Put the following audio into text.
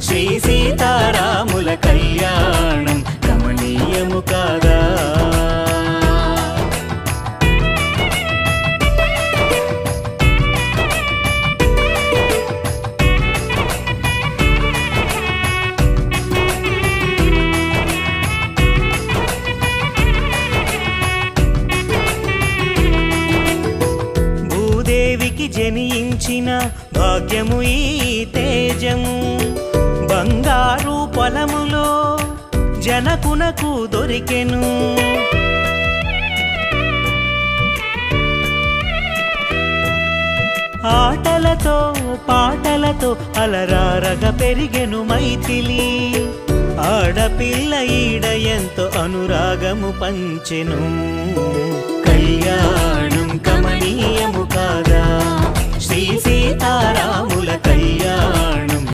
శ్రీ సీతారాముల కళ్యాణం కమనీయము కాదా. భూదేవికి జనించిన భాగ్యము ఈ తేజము, బంగారు పొలములో జనకునకు దొరికెను. ఆటలతో పాటలతో అలరారగా పెరిగెను మైథిలి, ఆడపిల్ల ఈడ ఎంతో అనురాగము పంచెను. కళ్యాణం కమనీయము కాదా, శ్రీ సీతారాముల కళ్యాణం.